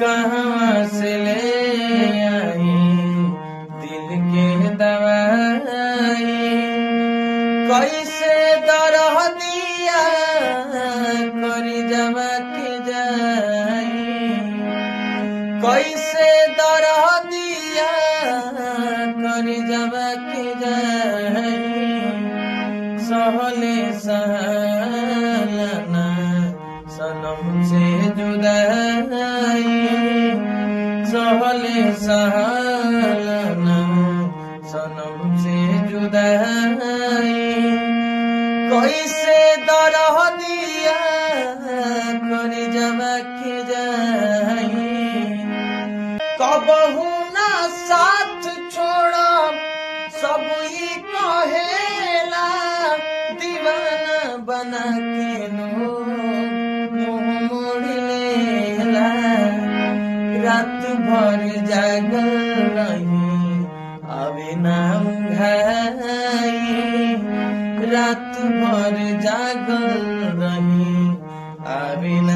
कहाँ से ले आई दिल के दवाई, कैसे दरह दिया करी जवा के जाई, कैसे दरह दिया करी जवा के जाई, सहले सहलना सनम से जुदाई, सहले सहलना सनम से जुदाई, कैसे दरह दिया करी जवा के जाई, कबहू ना साथ छोड़ा सब ही कहेला, दीवाना बना के लोग मुँह मोड़ लेला, रात भर जागल रही आवे ना घाई, रात भर जागल रही आवे ना